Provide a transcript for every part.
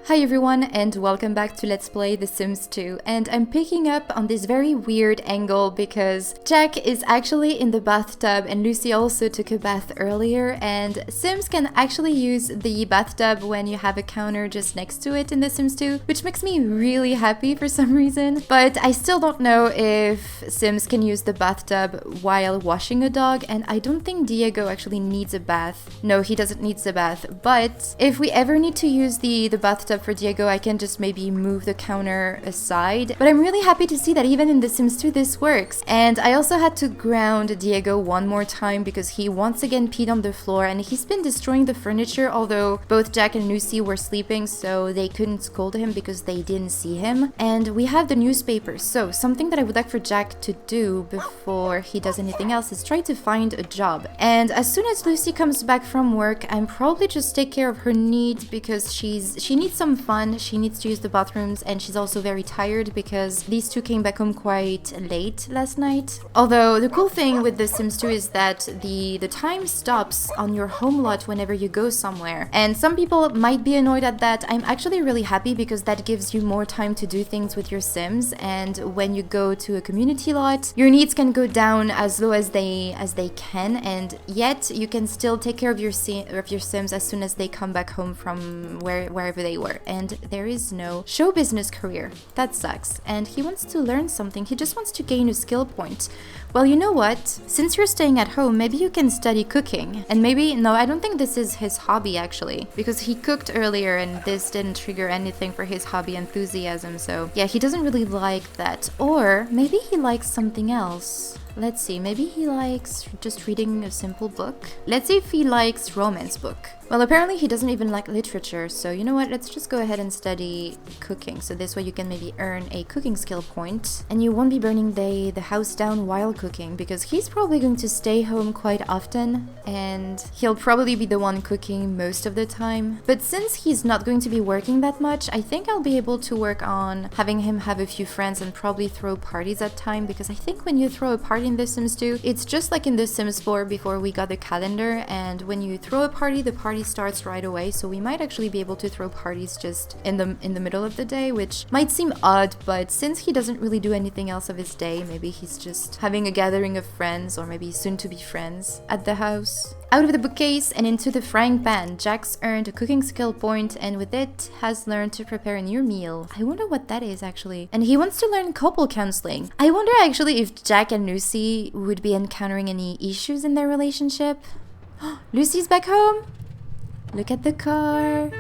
Hi everyone and welcome back to Let's Play The Sims 2, and I'm picking up on this very weird angle because Jack is actually in the bathtub and Lucy also took a bath earlier, and Sims can actually use the bathtub when you have a counter just next to it in The Sims 2, which makes me really happy for some reason. But I still don't know if Sims can use the bathtub while washing a dog, and I don't think Diego actually needs a bath. No, he doesn't need a bath, but if we ever need to use the bathtub for Diego, I can just maybe move the counter aside. But I'm really happy to see that even in The Sims 2 this works. And I also had to ground Diego one more time because he once again peed on the floor and he's been destroying the furniture, although both Jack and Lucy were sleeping, so they couldn't scold him because they didn't see him. And we have the newspaper, so something that I would like for Jack to do before he does anything else is try to find a job. And as soon as Lucy comes back from work, I'm probably just take care of her needs because she needs some fun, she needs to use the bathrooms, and she's also very tired because these two came back home quite late last night. Although the cool thing with The Sims 2 is that the time stops on your home lot whenever you go somewhere. And some people might be annoyed at that. I'm actually really happy because that gives you more time to do things with your Sims, and when you go to a community lot, your needs can go down as low as they can, and yet you can still take care of your Sims as soon as they come back home from wherever they were. And there is no show business career. That sucks. And he wants to learn something. He just wants to gain a skill point. Well, you know what? Since you're staying at home, maybe you can study cooking. And maybe, no, I don't think this is his hobby actually, because he cooked earlier and this didn't trigger anything for his hobby enthusiasm. So yeah, he doesn't really like that. Or maybe he likes something else. Let's see, maybe he likes just reading a simple book. Let's see if he likes romance book. Well, apparently he doesn't even like literature, so you know what, let's just go ahead and study cooking. So this way you can maybe earn a cooking skill point, and you won't be burning the house down while cooking, because he's probably going to stay home quite often, and he'll probably be the one cooking most of the time. But since he's not going to be working that much, I think I'll be able to work on having him have a few friends and probably throw parties at time, because I think when you throw a party in The Sims 2, it's just like in The Sims 4 before we got the calendar, and when you throw a party, the party starts right away. So we might actually be able to throw parties just in the middle of the day, which might seem odd, but since he doesn't really do anything else of his day, maybe he's just having a gathering of friends, or maybe soon to be friends, at the house. Out of the bookcase and into the frying pan, Jack's earned a cooking skill point, and with it has learned to prepare a new meal. I wonder what that is actually. And he wants to learn couple counseling. I wonder actually if Jack and Lucy would be encountering any issues in their relationship. Lucy's back home. Look at the car.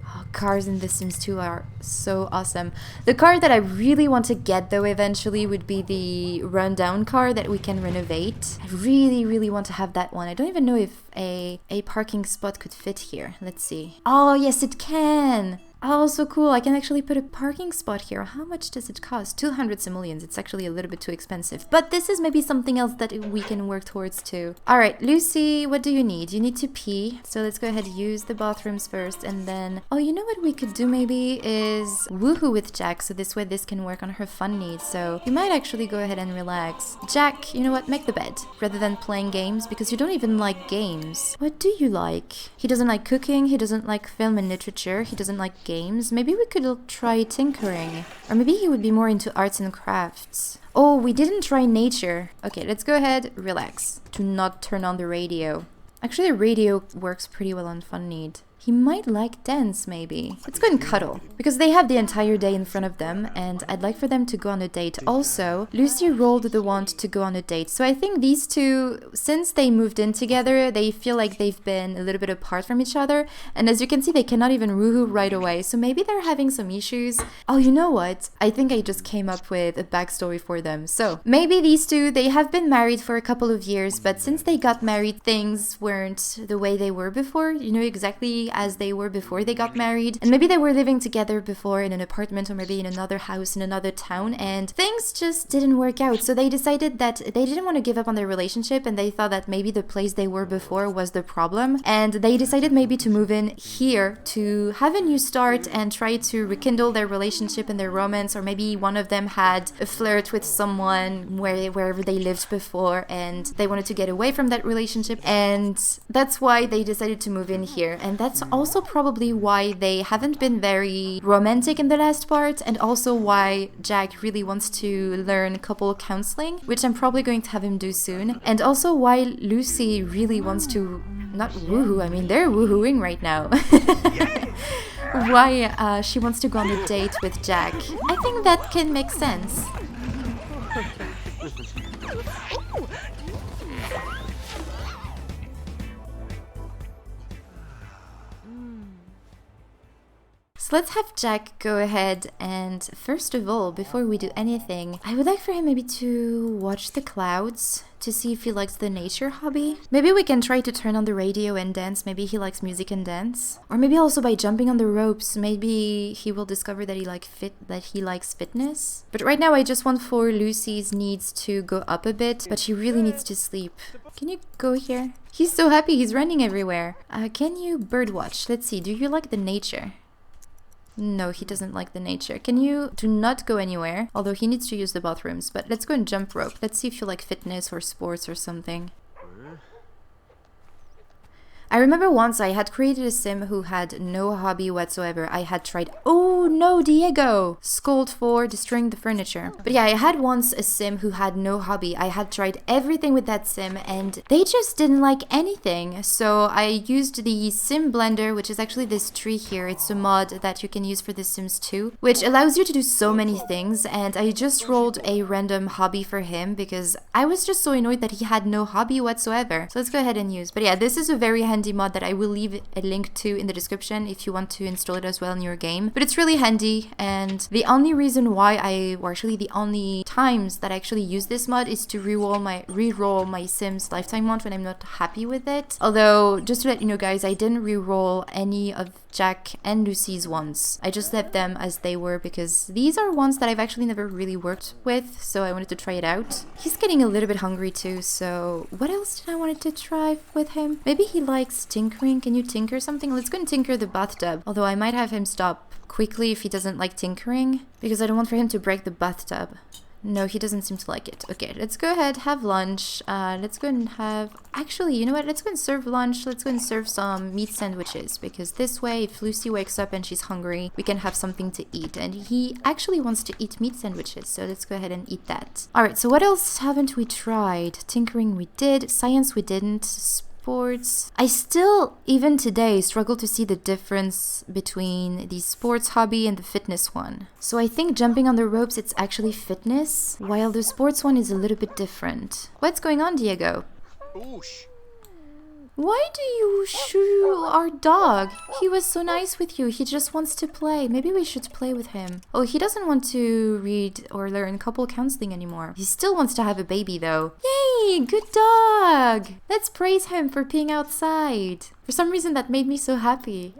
Oh, cars in The Sims 2 are so awesome. The car that I really want to get though eventually would be the rundown car that we can renovate. I really want to have that one. I don't even know if a parking spot could fit here. Let's see. Oh yes, it can. Oh, so cool. I can actually put a parking spot here. How much does it cost? 200 simoleons. It's actually a little bit too expensive. But this is maybe something else that we can work towards too. Alright, Lucy, what do you need? You need to pee. So let's go ahead and use the bathrooms first, and then... Oh, you know what we could do maybe is woohoo with Jack, so this way this can work on her fun needs. So you might actually go ahead and relax. Jack, you know what? Make the bed rather than playing games, because you don't even like games. What do you like? He doesn't like cooking. He doesn't like film and literature. He doesn't like games. Maybe we could try tinkering, or maybe he would be more into arts and crafts. Oh, we didn't try nature. Okay, let's go ahead, relax. Do not turn on the radio. Actually, the radio works pretty well on fun need. He might like dance, maybe. Let's go and cuddle, because they have the entire day in front of them, and I'd like for them to go on a date. Also, Lucy rolled the wand to go on a date, so I think these two, since they moved in together, they feel like they've been a little bit apart from each other, and as you can see, they cannot even woohoo right away, so maybe they're having some issues. Oh, you know what? I think I just came up with a backstory for them. So, maybe these two, they have been married for a couple of years, but since they got married, things weren't the way they were before, you know, exactly as they were before they got married, and maybe they were living together before in an apartment or maybe in another house in another town, and things just didn't work out. So they decided that they didn't want to give up on their relationship, and they thought that maybe the place they were before was the problem, and they decided maybe to move in here to have a new start and try to rekindle their relationship and their romance, or maybe one of them had a flirt with someone wherever they lived before and they wanted to get away from that relationship, and that's why they decided to move in here. And that's that's also probably why they haven't been very romantic in the last part, and also why Jack really wants to learn couple counseling, which I'm probably going to have him do soon, and also why Lucy really wants to not woohoo, I mean they're woohooing right now. Why she wants to go on a date with Jack. I think that can make sense. So let's have Jack go ahead and first of all, before we do anything, I would like for him maybe to watch the clouds to see if he likes the nature hobby. Maybe we can try to turn on the radio and dance. Maybe he likes music and dance. Or maybe also by jumping on the ropes, maybe he will discover that he likes fitness. But right now I just want for Lucy's needs to go up a bit, but she really needs to sleep. Can you go here? He's so happy, he's running everywhere. Can you birdwatch? Let's see, do you like the nature? No, he doesn't like the nature. Can you do not go anywhere? Although he needs to use the bathrooms. But let's go and jump rope. Let's see if you like fitness or sports or something. I remember once I had created a sim who had no hobby whatsoever. I had tried... Oh no, Diego! Scold for destroying the furniture. But yeah, I had once a sim who had no hobby. I had tried everything with that sim and they just didn't like anything. So I used the sim blender, which is actually this tree here. It's a mod that you can use for The Sims 2, which allows you to do so many things. And I just rolled a random hobby for him because I was just so annoyed that he had no hobby whatsoever. So let's go ahead and use. But yeah, this is a very handy mod that I will leave a link to in the description if you want to install it as well in your game. But it's really handy, and the only reason why the only times that I actually use this mod is to re-roll my Sims lifetime mod when I'm not happy with it. Although, just to let you know guys, I didn't re-roll any of Jack and Lucy's ones. I just left them as they were because these are ones that I've actually never really worked with, so I wanted to try it out. He's getting a little bit hungry too, so what else did I want to try with him? Maybe he likes tinkering. Can you tinker something? Let's go and tinker the bathtub, although I might have him stop quickly if he doesn't like tinkering because I don't want for him to break the bathtub. No, he doesn't seem to like it. Okay, let's go ahead, have lunch. Let's go and have... Actually, you know what? Let's go and serve lunch. Let's go and serve some meat sandwiches because this way, if Lucy wakes up and she's hungry, we can have something to eat. And he actually wants to eat meat sandwiches, so let's go ahead and eat that. Alright, so what else haven't we tried? Tinkering we did. Science we didn't. Sports. I still, even today, struggle to see the difference between the sports hobby and the fitness one. So I think jumping on the ropes, it's actually fitness, while the sports one is a little bit different. What's going on, Diego? Oosh. Why do you shoo our dog? He was so nice with you. He just wants to play. Maybe we should play with him. Oh, he doesn't want to read or learn couple counseling anymore. He still wants to have a baby though. Yay, good dog. Let's praise him for being outside. For some reason that made me so happy.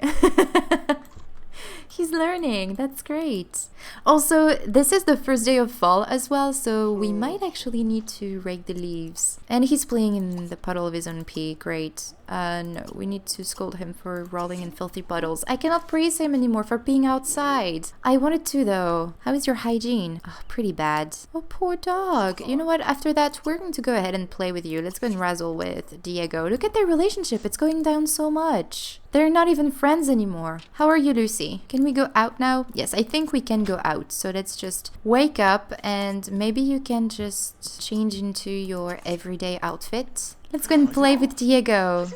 He's learning. That's great. Also, this is the first day of fall as well, so we might actually need to rake the leaves. And he's playing in the puddle of his own pee. Great. No, we need to scold him for rolling in filthy puddles. I cannot praise him anymore for being outside. I wanted to though. How is your hygiene? Oh, pretty bad. Oh, poor dog. You know what? After that, we're going to go ahead and play with you. Let's go and razzle with Diego. Look at their relationship. It's going down so much. They're not even friends anymore. How are you, Lucy? Can we go out now? Yes, I think we can go out. So let's just wake up and maybe you can just change into your everyday outfit. Let's go and play with Diego.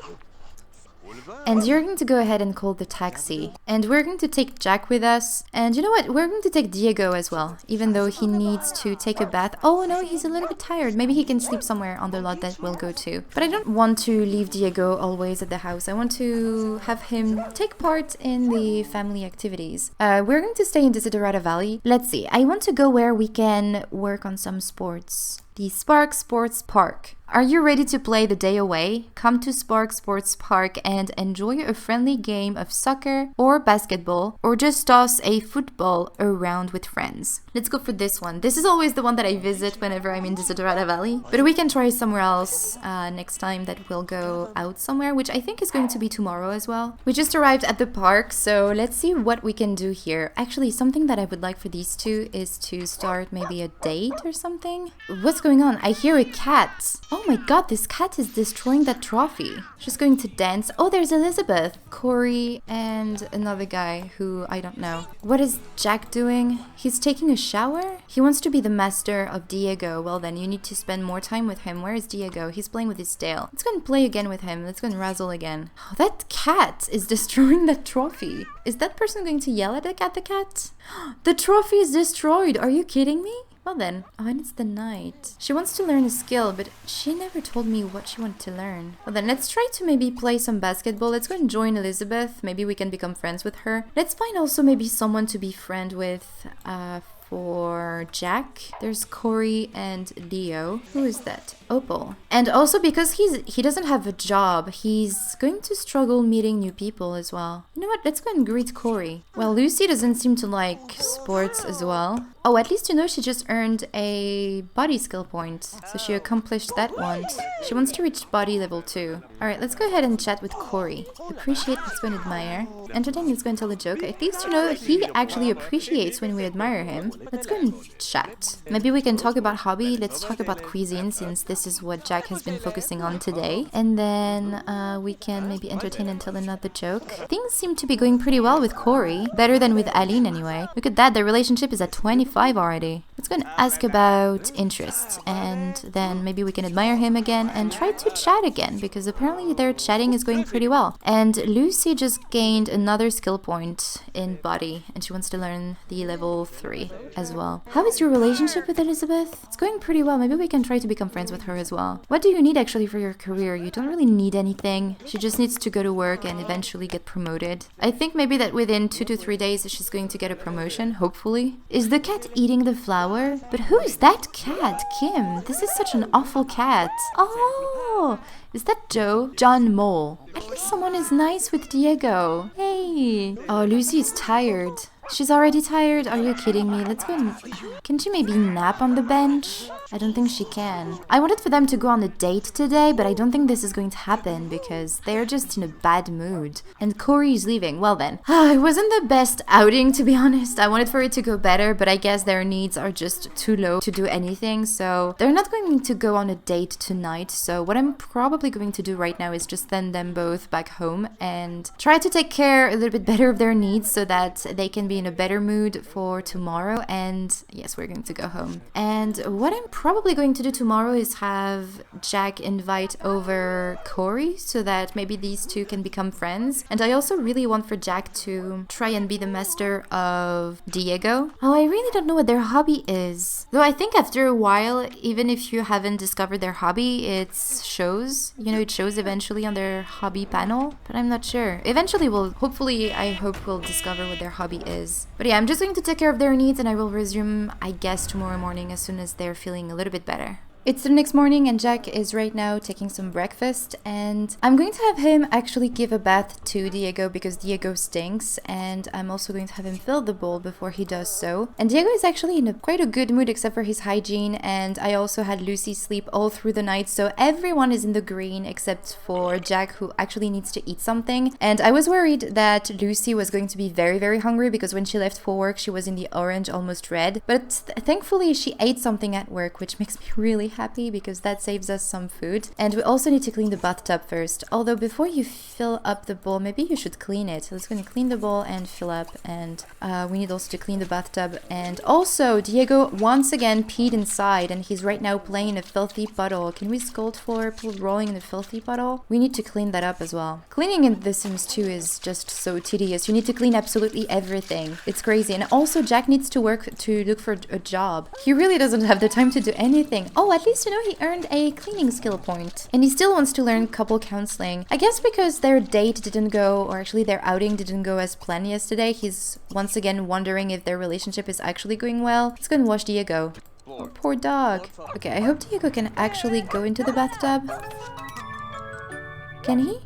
And you're going to go ahead and call the taxi. And we're going to take Jack with us. And you know what? We're going to take Diego as well. Even though he needs to take a bath. Oh no, he's a little bit tired. Maybe he can sleep somewhere on the lot that we'll go to. But I don't want to leave Diego always at the house. I want to have him take part in the family activities. We're going to stay in Desiderata Valley. Let's see. I want to go where we can work on some sports. The Spark Sports Park. Are you ready to play the day away? Come to Spark Sports Park and enjoy a friendly game of soccer or basketball, or just toss a football around with friends. Let's go for this one. This is always the one that I visit whenever I'm in Desiderata Valley, but we can try somewhere else next time that we'll go out somewhere, which I think is going to be tomorrow as well. We just arrived at the park, so let's see what we can do here. Actually, something that I would like for these two is to start maybe a date or something. What's going on? I hear a cat. Oh my god, this cat is destroying that trophy. She's going to dance. Oh, there's Elizabeth, Corey, and another guy who I don't know. What is Jack doing? He's taking a shower? He wants to be the master of Diego. Well then, you need to spend more time with him. Where is Diego? He's playing with his tail. Let's go and play again with him. Let's go and razzle again. Oh, that cat is destroying that trophy. Is that person going to yell at the cat? The trophy is destroyed. Are you kidding me? Well then, oh, and it's the night. She wants to learn a skill, but she never told me what she wanted to learn. Well then, let's try to maybe play some basketball. Let's go and join Elizabeth. Maybe we can become friends with her. Let's find also maybe someone to be friend with for Jack. There's Corey and Leo. Who is that? Opal. And also because he doesn't have a job, he's going to struggle meeting new people as well. You know what? Let's go and greet Corey. Well, Lucy doesn't seem to like sports as well. Oh, at least you know she just earned a body skill point. So she accomplished that once. She wants to reach body level 2. Alright, let's go ahead and chat with Corey. Appreciate, let's go and admire. Entertain, let's go and tell a joke. At least you know he actually appreciates when we admire him. Let's go and chat. Maybe we can talk about hobby. Let's talk about cuisine since this is what Jack has been focusing on today. And then we can maybe entertain and tell another joke. Things seem to be going pretty well with Corey. Better than with Aline anyway. Look at that, their relationship is at 25 already. Let's go and ask about interests. And then maybe we can admire him again and try to chat again because apparently their chatting is going pretty well. And Lucy just gained another skill point in body and she wants to learn the level 3 as well. How is your relationship with Elizabeth? It's going pretty well. Maybe we can try to become friends with her as well. What do you need actually for your career? You don't really need anything. She just needs to go to work and eventually get promoted. I think maybe that within 2 to 3 days she's going to get a promotion, hopefully. Is the cat eating the flower? But who is that cat? Kim, this is such an awful cat. Oh, is that Joe? John Mole. At least someone is nice with Diego. Hey. Oh, Lucy is tired. She's already tired? Are you kidding me? Let's go and... Can she maybe nap on the bench? I don't think she can. I wanted for them to go on a date today, but I don't think this is going to happen because they're just in a bad mood. And Corey is leaving. Well then. It wasn't the best outing, to be honest. I wanted for it to go better, but I guess their needs are just too low to do anything. So they're not going to go on a date tonight. So what I'm probably going to do right now is just send them both back home and try to take care a little bit better of their needs so that they can be in a better mood for tomorrow. And yes, we're going to go home. And what I'm probably going to do tomorrow is have Jack invite over Corey so that maybe these two can become friends. And I also really want for Jack to try and be the master of Diego. Oh, I really don't know what their hobby is. Though I think after a while, even if you haven't discovered their hobby, it shows. You know, it shows eventually on their hobby panel. But I'm not sure. Eventually hopefully, I hope we'll discover what their hobby is. But yeah, I'm just going to take care of their needs and I will resume, I guess, tomorrow morning as soon as they're feeling a little bit better. It's the next morning and Jack is right now taking some breakfast and I'm going to have him actually give a bath to Diego because Diego stinks, and I'm also going to have him fill the bowl before he does so. And Diego is actually in quite a good mood except for his hygiene, and I also had Lucy sleep all through the night, so everyone is in the green except for Jack, who actually needs to eat something. And I was worried that Lucy was going to be very, very hungry because when she left for work she was in the orange, almost red, but thankfully she ate something at work, which makes me really happy because that saves us some food. And we also need to clean the bathtub first, although before you fill up the bowl maybe you should clean it. So let's go and clean the bowl and fill up, and we need also to clean the bathtub. And also Diego once again peed inside and he's right now playing in a filthy puddle. Can we scold for rolling in a filthy puddle? We need to clean that up as well. Cleaning in The Sims 2 is just so tedious. You need to clean absolutely everything. It's crazy. And also Jack needs to look for a job. He really doesn't have the time to do anything. Oh, at least you know he earned a cleaning skill point. And he still wants to learn couple counseling. I guess because their date didn't go, or actually their outing didn't go as planned yesterday, he's once again wondering if their relationship is actually going well. Let's go and watch Diego. Oh, poor dog. Okay, I hope Diego can actually go into the bathtub. Can he?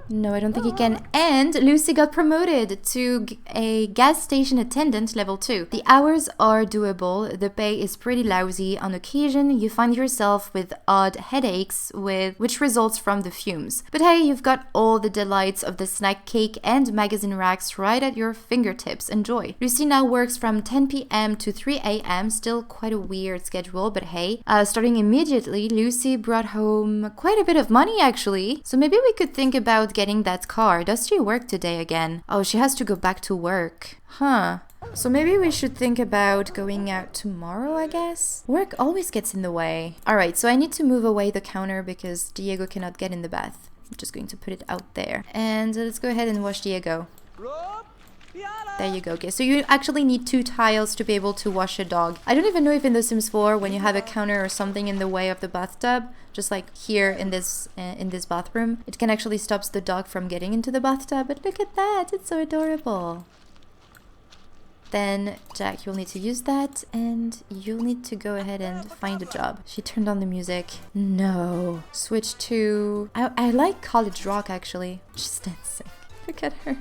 No, I don't think he can. And Lucy got promoted to a gas station attendant level 2. The hours are doable. The pay is pretty lousy. On occasion, you find yourself with odd headaches, which results from the fumes. But hey, you've got all the delights of the snack cake and magazine racks right at your fingertips. Enjoy. Lucy now works from 10 p.m. to 3 a.m. Still quite a weird schedule, but hey. Starting immediately, Lucy brought home quite a bit of money actually. So maybe we could think about getting that car. Does she work today again? Oh, she has to go back to work. Huh. So maybe we should think about going out tomorrow, I guess? Work always gets in the way. Alright, so I need to move away the counter because Diego cannot get in the bath. I'm just going to put it out there. And let's go ahead and wash Diego. There you go. Okay, so you actually need 2 tiles to be able to wash a dog. I don't even know if in The Sims 4 when you have a counter or something in the way of the bathtub, just like here in this bathroom, it can actually stop the dog from getting into the bathtub. But look at that, it's so adorable. Then Jack, you'll need to use that and you'll need to go ahead and find a job. She turned on the music. No. Switch to... I like college rock actually. She's dancing. Look at her.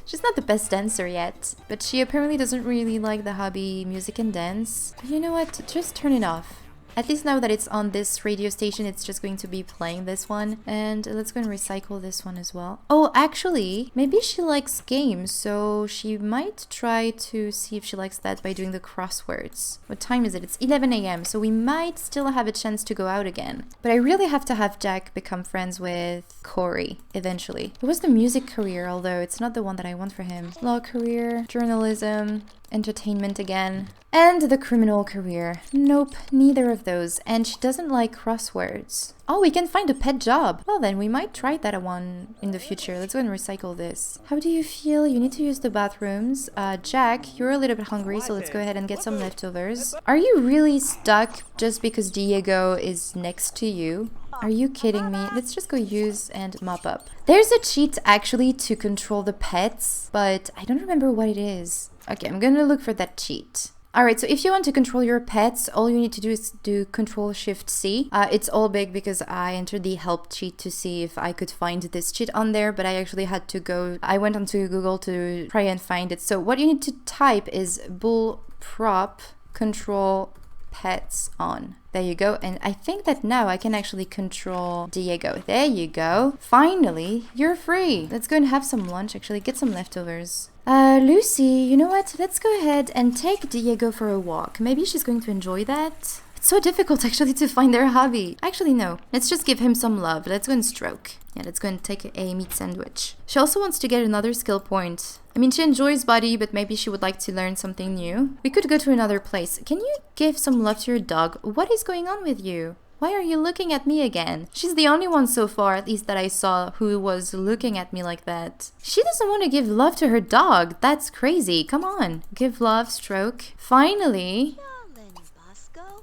She's not the best dancer yet, but she apparently doesn't really like the hobby music and dance. But you know what? Just turn it off. At least now that it's on this radio station, it's just going to be playing this one. And let's go and recycle this one as well. Oh, actually, maybe she likes games, so she might try to see if she likes that by doing the crosswords. What time is it? It's 11 a.m., so we might still have a chance to go out again. But I really have to have Jack become friends with Corey eventually. It was the music career, although it's not the one that I want for him. Law career, journalism, entertainment again, and the criminal career. Nope, neither of those. And she doesn't like crosswords. Oh, we can find a pet job. Well then, we might try that one in the future. Let's go and recycle this. How do you feel? You need to use the bathrooms. Jack, you're a little bit hungry, so let's go ahead and get some leftovers. Are you really stuck just because Diego is next to you? Are you kidding me? Let's just go use and mop up. There's a cheat actually to control the pets, but I don't remember what it is. Okay, I'm gonna look for that cheat. Alright, so if you want to control your pets, all you need to do is do Control-Shift-C. It's all big because I entered the help cheat to see if I could find this cheat on there, but I actually had to go... I went onto Google to try and find it. So what you need to type is bull prop control pets on. There you go. And I think that now I can actually control Diego. There you go. Finally, you're free. Let's go and have some lunch, actually. Get some leftovers. Lucy, you know what? Let's go ahead and take Diego for a walk. Maybe she's going to enjoy that. It's so difficult actually to find their hobby. Actually, no. Let's just give him some love. Let's go and stroke. Yeah, let's go and take a meat sandwich. She also wants to get another skill point. I mean, she enjoys body, but maybe she would like to learn something new. We could go to another place. Can you give some love to your dog? What is going on with you? Why are you looking at me again? She's the only one so far, at least that I saw, who was looking at me like that. She doesn't want to give love to her dog. That's crazy. Come on. Give love, stroke. Finally.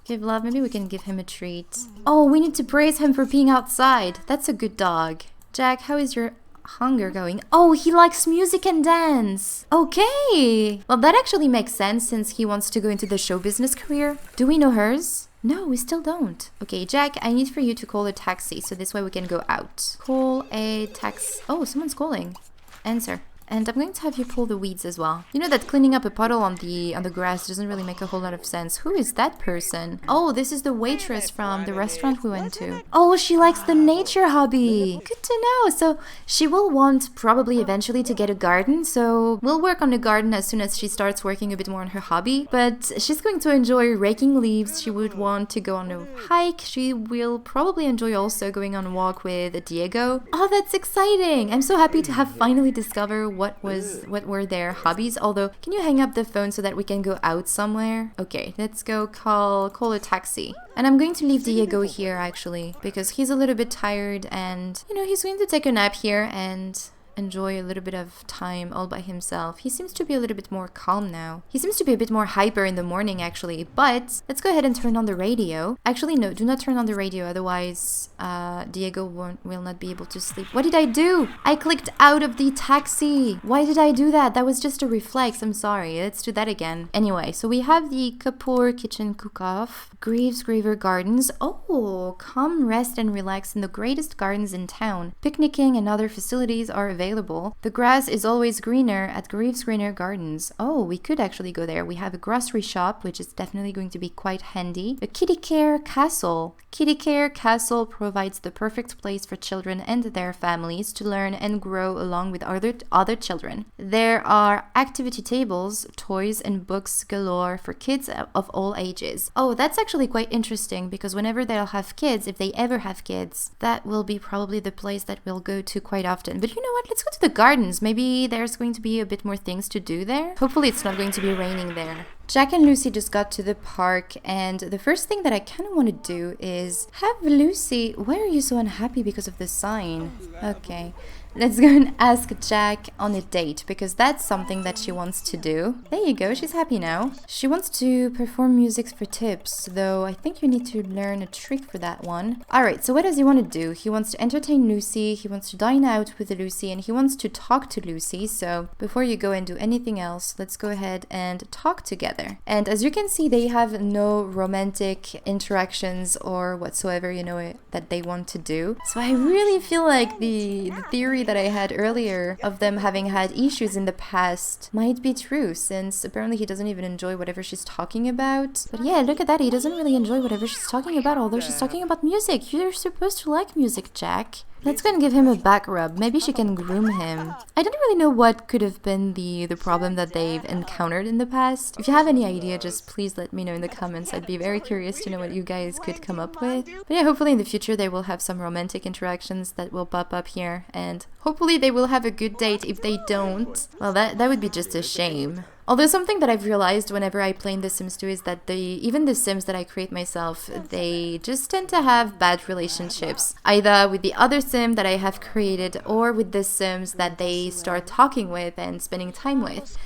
Give love. Maybe we can give him a treat. Oh, we need to praise him for being outside. That's a good dog. Jack, how is your hunger going? Oh, he likes music and dance. Okay. Well, that actually makes sense since he wants to go into the show business career. Do we know hers? No, we still don't. Okay, Jack, I need for you to call a taxi, so this way we can go out. Call a taxi. Oh, someone's calling. Answer. And I'm going to have you pull the weeds as well. You know that cleaning up a puddle on the grass doesn't really make a whole lot of sense. Who is that person? Oh, this is the waitress from the restaurant we went to. Oh, she likes the nature hobby. Good to know. So she will want probably eventually to get a garden. So we'll work on the garden as soon as she starts working a bit more on her hobby. But she's going to enjoy raking leaves. She would want to go on a hike. She will probably enjoy also going on a walk with Diego. Oh, that's exciting. I'm so happy to have finally discovered what were their hobbies. Although, can you hang up the phone so that we can go out somewhere? Okay, let's go call a taxi. And I'm going to leave Diego here actually because he's a little bit tired and you know he's going to take a nap here and enjoy a little bit of time all by himself. He seems to be a little bit more calm now. He seems to be a bit more hyper in the morning actually, but let's go ahead and turn on the radio. Actually, no, do not turn on the radio, otherwise Diego will not be able to sleep. What did I do? I clicked out of the taxi. Why did I do that? That was just a reflex. I'm sorry. Let's do that again. Anyway, so we have the Kapoor Kitchen Cook-Off, Greaves Graver Gardens. Oh, come rest and relax in the greatest gardens in town. Picnicking and other facilities are available. The grass is always greener at Greaves Greener Gardens. Oh, we could actually go there. We have a grocery shop, which is definitely going to be quite handy. A kitty care castle. Kitty Care Castle provides the perfect place for children and their families to learn and grow along with other children. There are activity tables, toys, and books galore for kids of all ages. Oh, that's actually quite interesting because whenever they'll have kids, if they ever have kids, that will be probably the place that we'll go to quite often. But you know what? Let's go to the gardens. Maybe there's going to be a bit more things to do there. Hopefully it's not going to be raining there. Jack and Lucy just got to the park, and the first thing that I kind of want to do is have Lucy... Why are you so unhappy because of the sign? Okay. Let's go and ask Jack on a date, because that's something that she wants to do. There you go, she's happy now. She wants to perform music for tips, though I think you need to learn a trick for that one. Alright, so what does he want to do? He wants to entertain Lucy, he wants to dine out with Lucy, and he wants to talk to Lucy. So before you go and do anything else, let's go ahead and talk together. And as you can see, they have no romantic interactions or whatsoever, you know, that they want to do. So I really feel like the theory that I had earlier of them having had issues in the past might be true, since apparently he doesn't even enjoy whatever she's talking about. But yeah, look at that, he doesn't really enjoy whatever she's talking about, although she's talking about music. You're supposed to like music, Jack. Let's go and give him a back rub. Maybe she can groom him. I don't really know what could have been the problem that they've encountered in the past. If you have any idea, just please let me know in the comments. I'd be very curious to know what you guys could come up with. But yeah, hopefully in the future they will have some romantic interactions that will pop up here. And hopefully they will have a good date. If they don't, well, that would be just a shame. Although something that I've realized whenever I play in The Sims 2 is that even the Sims that I create myself, they just tend to have bad relationships. Either with the other Sim that I have created or with the Sims that they start talking with and spending time with.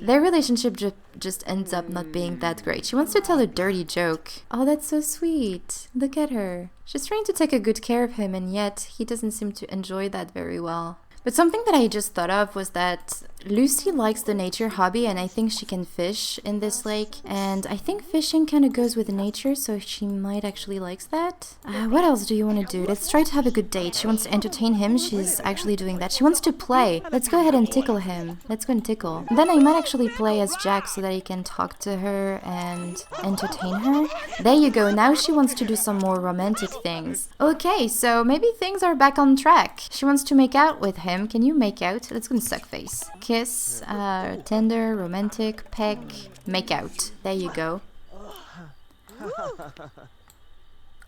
Their relationship just ends up not being that great. She wants to tell a dirty joke. Oh, that's so sweet. Look at her. She's trying to take a good care of him, and yet he doesn't seem to enjoy that very well. But something that I just thought of was that Lucy likes the nature hobby, and I think she can fish in this lake. And I think fishing kind of goes with nature, so she might actually likes that. What else do you want to do? Let's try to have a good date. She wants to entertain him. She's actually doing that. She wants to play. Let's go ahead and tickle him. Let's go and tickle. Then I might actually play as Jack so that he can talk to her and entertain her. There you go. Now she wants to do some more romantic things. Okay, so maybe things are back on track. She wants to make out with him. Can you make out? Let's go and suck face. Kiss, tender, romantic, peck, make out. There you go.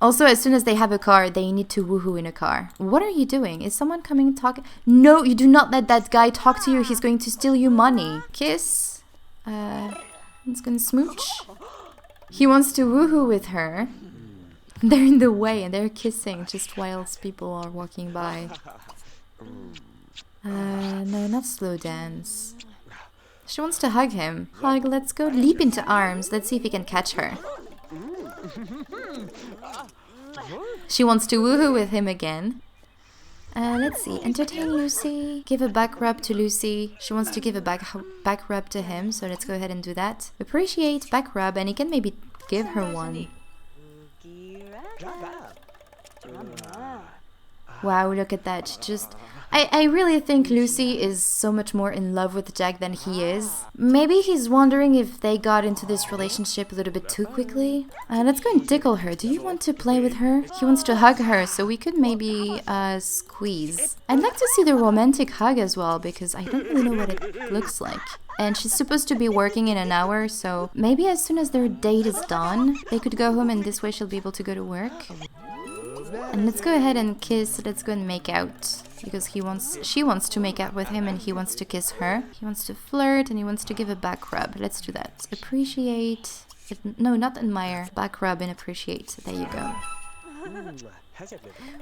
Also, as soon as they have a car, they need to woohoo in a car. What are you doing? Is someone coming talking? No, you do not let that guy talk to you. He's going to steal you money. Kiss. Let's go and smooch. He wants to woohoo with her. They're in the way and they're kissing just whilst people are walking by. No, not slow dance. She wants to hug him. Hug, let's go leap into arms. Let's see if he can catch her. She wants to woohoo with him again. Let's see. Entertain Lucy. Give a back rub to Lucy. She wants to give a back rub to him, so let's go ahead and do that. Appreciate back rub, and he can maybe give her one. Wow, look at that. She just... I really think Lucy is so much more in love with Jack than he is. Maybe he's wondering if they got into this relationship a little bit too quickly. Let's go and tickle her. Do you want to play with her? He wants to hug her, so we could maybe squeeze. I'd like to see the romantic hug as well, because I don't really know what it looks like. And she's supposed to be working in an hour, so maybe as soon as their date is done, they could go home, and this way she'll be able to go to work. And let's go ahead and kiss. Let's go and make out. Because she wants to make out with him and he wants to kiss her. He wants to flirt and he wants to give a back rub. Let's do that. Appreciate. No, not admire. Back rub and appreciate. There you go.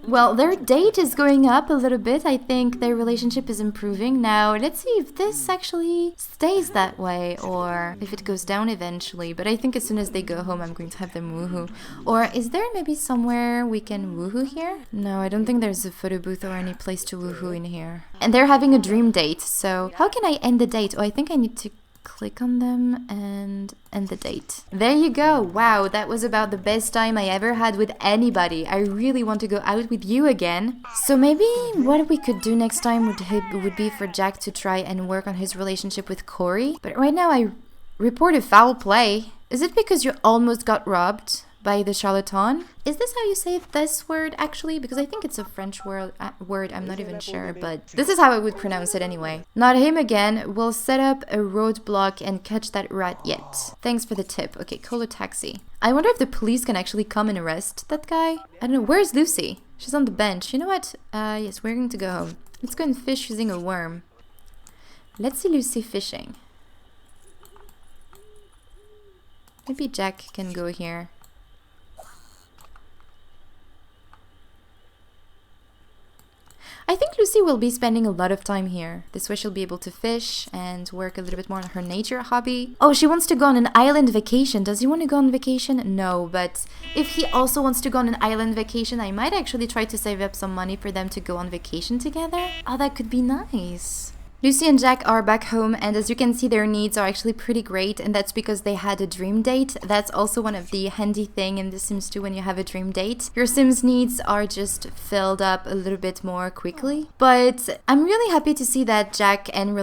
Well, their date is going up a little bit. I think their relationship is improving. Now, let's see if this actually stays that way or if it goes down eventually. But I think as soon as they go home, I'm going to have them woohoo. Or is there maybe somewhere we can woohoo here? No, I don't think there's a photo booth or any place to woohoo in here. And they're having a dream date. So how can I end the date? Oh, I think I need to click on them and end the date. There you go. Wow, that was about the best time I ever had with anybody. I really want to go out with you again. So maybe what we could do next time would be for Jack to try and work on his relationship with Corey. But right now I report a foul play. Is it because you almost got robbed by the charlatan? Is this how you say this word actually? Because I think it's a French word, I'm not even sure, but this is how I would pronounce it anyway. Not him again. We'll set up a roadblock and catch that rat yet. Thanks for the tip. Okay, call a taxi. I wonder if the police can actually come and arrest that guy. I don't know. Where's Lucy? She's on the bench. You know what? Yes, we're going to go home. Let's go and fish using a worm. Let's see Lucy fishing. Maybe Jack can go here. I think Lucy will be spending a lot of time here. This way she'll be able to fish and work a little bit more on her nature hobby. Oh, she wants to go on an island vacation. Does he want to go on vacation? No, but if he also wants to go on an island vacation, I might actually try to save up some money for them to go on vacation together. Oh, that could be nice. Lucy and Jack are back home, and as you can see, their needs are actually pretty great, and that's because they had a dream date. That's also one of the handy thing in The Sims 2 when you have a dream date. Your Sims needs are just filled up a little bit more quickly. But I'm really happy to see that Jack and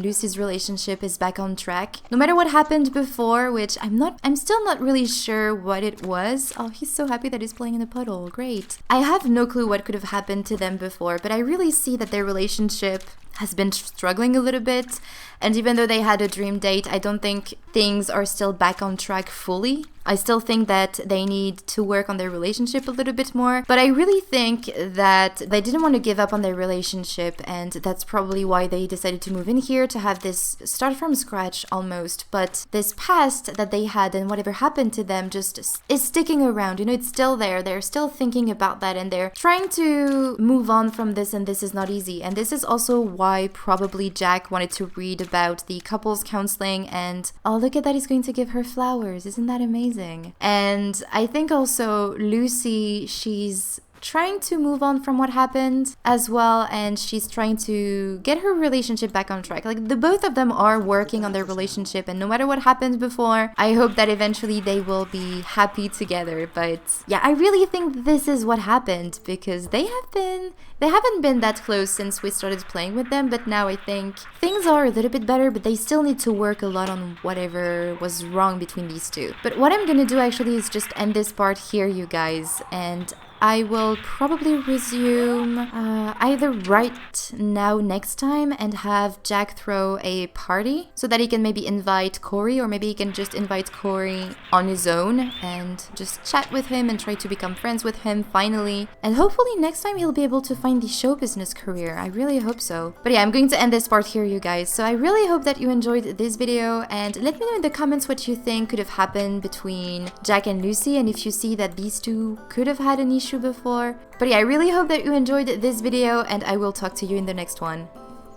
Lucy's relationship is back on track. No matter what happened before, which I'm still not really sure what it was. Oh, he's so happy that he's playing in a puddle. Great. I have no clue what could have happened to them before, but I really see that their relationship has been struggling a little bit, and even though they had a dream date, I don't think things are still back on track fully. I still think that they need to work on their relationship a little bit more, but I really think that they didn't want to give up on their relationship, and that's probably why they decided to move in here to have this start from scratch almost. But this past that they had and whatever happened to them just is sticking around, you know, it's still there. They're still thinking about that, and they're trying to move on from this, and this is not easy. And this is also why probably Jack wanted to read about the couples counseling, and oh, look at that, he's going to give her flowers. Isn't that amazing? And I think also Lucy, she's trying to move on from what happened as well, and she's trying to get her relationship back on track. Like, the both of them are working on their relationship, and no matter what happened before, I hope that eventually they will be happy together. But yeah, I really think this is what happened, because they haven't been that close since we started playing with them, but now I think things are a little bit better, but they still need to work a lot on whatever was wrong between these two. But what I'm gonna do actually is just end this part here, you guys, and I will probably resume either right now next time and have Jack throw a party so that he can maybe invite Corey, or maybe he can just invite Corey on his own and just chat with him and try to become friends with him finally. And hopefully next time he'll be able to find the show business career. I really hope so. But yeah, I'm going to end this part here, you guys. So I really hope that you enjoyed this video, and let me know in the comments what you think could have happened between Jack and Lucy, and if you see that these two could have had an issue before. But yeah, I really hope that you enjoyed this video, and I will talk to you in the next one.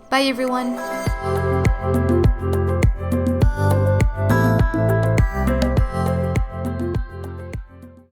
Bye everyone!